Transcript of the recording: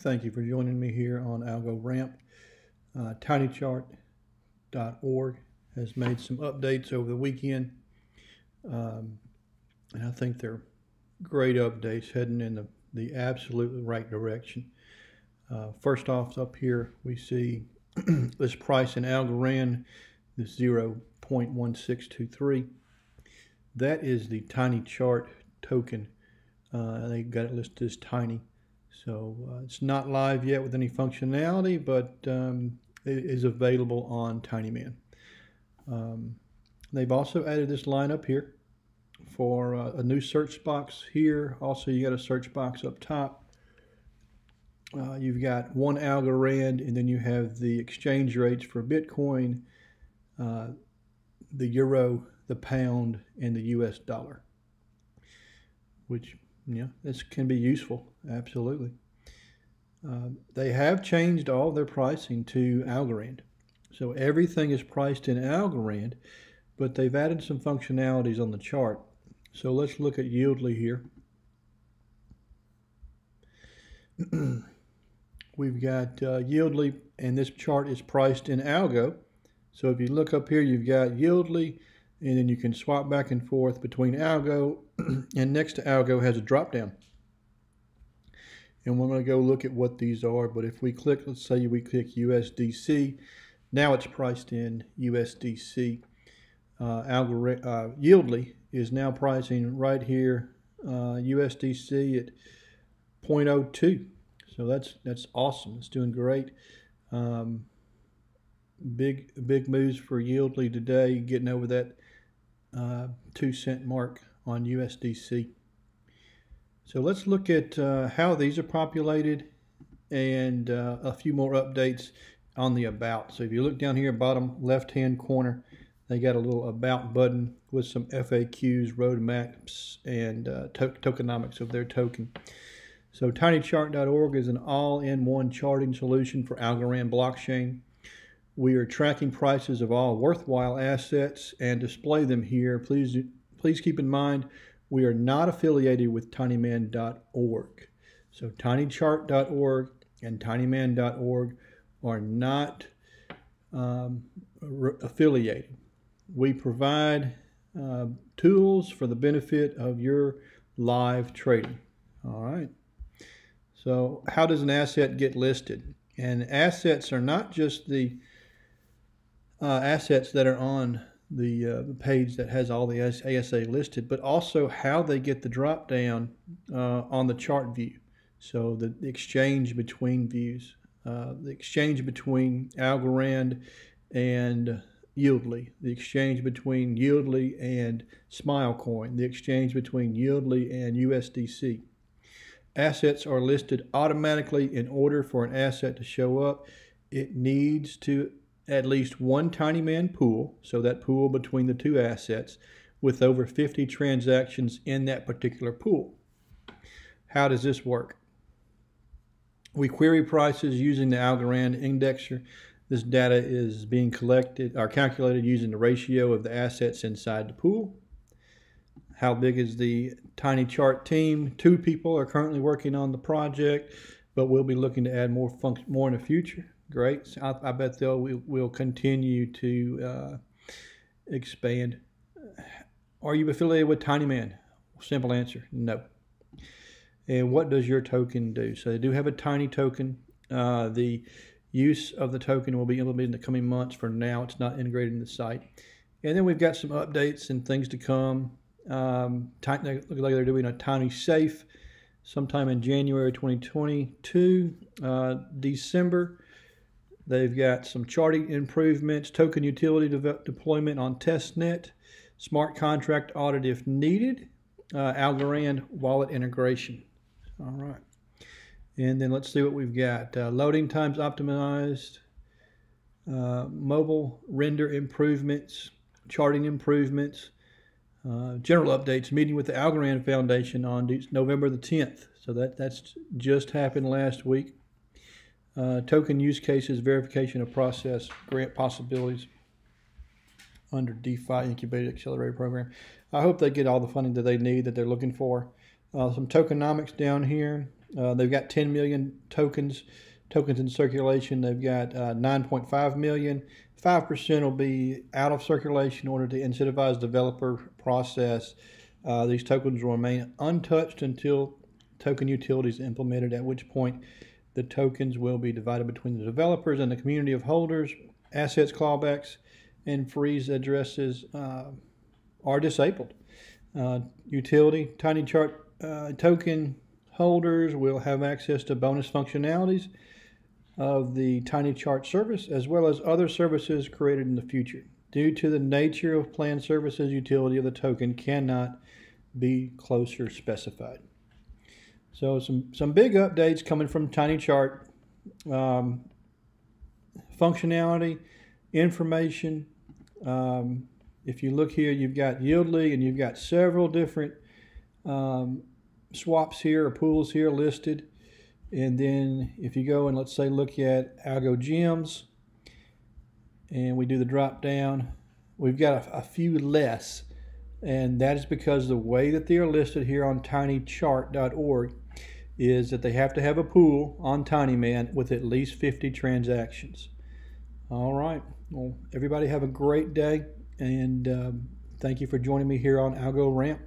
Thank you for joining me here on AlgoRamp. tinychart.org has made some updates over the weekend, and I think they're great updates heading in the absolutely right direction. First off, up here we see this price in AlgoRamp, this 0.1623. That is the TinyChart token. They got it listed as tiny. So it's not live yet with any functionality, but it is available on TinyMan. They've also added this line up here for a new search box here. Also, you got a search box up top. You've got one AlgoRand, and then you have the exchange rates for Bitcoin, the euro, the pound, and the US dollar, which, yeah, this can be useful, absolutely. They have changed all their pricing to AlgoRand. So everything is priced in AlgoRand, but they've added some functionalities on the chart. So let's look at yldy here. We've got yldy, and this chart is priced in algo. So if you look up here, you've got yldy, and then you can swap back and forth between algo, and next to algo has a drop down. And we're going to go look at what these are. But if we click, let's say we click USDC, now it's priced in USDC. yldy is now pricing right here USDC at 0.02. So that's awesome. It's doing great. Big moves for yldy today, getting over that 2-cent mark on USDC. So let's look at how these are populated and a few more updates on the about. So if you look down here, bottom left-hand corner, they got a little about button with some FAQs, roadmaps, and tokenomics of their token. So tinychart.org is an all-in-one charting solution for AlgoRamp blockchain. We are tracking prices of all worthwhile assets and display them here. Please keep in mind, we are not affiliated with tinyman.org. So tinychart.org and tinyman.org are not affiliated. We provide tools for the benefit of your live trading. All right. So how does an asset get listed? And assets are not just the assets that are on the page that has all the ASA listed, but also how they get the drop down on the chart view. So the exchange between views, the exchange between AlgoRand and yldy, the exchange between yldy and Smilecoin, the exchange between yldy and USDC. Assets are listed automatically. In order for an asset to show up, it needs to at least one TinyMan pool, so that pool between the two assets, with over 50 transactions in that particular pool. How does this work? We query prices using the AlgoRamp indexer. This data is being collected or calculated using the ratio of the assets inside the pool. How big is the TinyChart team? 2 people are currently working on the project, but we'll be looking to add more in the future. Great. So I bet we'll continue to expand. Are you affiliated with TinyMan? Simple answer, no. And what does your token do? So they do have a tiny token. The use of the token will be implemented in the coming months. For now, it's not integrated in the site. And then we've got some updates and things to come. Look like they're doing a Tiny Safe sometime in January 2022, December. They've got some charting improvements, token utility deployment on testnet, smart contract audit if needed, AlgoRamp wallet integration. All right. And then let's see what we've got. Loading times optimized, mobile render improvements, charting improvements, general updates, meeting with the AlgoRamp Foundation on November the 10th. So that's just happened last week. Token use cases, verification of process, grant possibilities under DeFi Incubated Accelerator Program. I hope they get all the funding that they need, that they're looking for. Some tokenomics down here. They've got 10 million tokens in circulation. They've got 9.5 million. 5% will be out of circulation in order to incentivize developer process. These tokens will remain untouched until token utility is implemented, at which point the tokens will be divided between the developers and the community of holders. Assets clawbacks and freeze addresses are disabled. Utility, tiny chart token holders will have access to bonus functionalities of the tiny chart service, as well as other services created in the future. Due to the nature of planned services, utility of the token cannot be closer specified. So some big updates coming from tiny chart. Functionality, information. If you look here, you've got yldy, and you've got several different swaps here or pools here listed. And then if you go and let's say look at algo gems, and we do the drop down, we've got a few less, and that is because the way that they are listed here on tinychart.org is that they have to have a pool on Tinyman with at least 50 transactions. All right, well, everybody have a great day, and thank you for joining me here on AlgoRamp.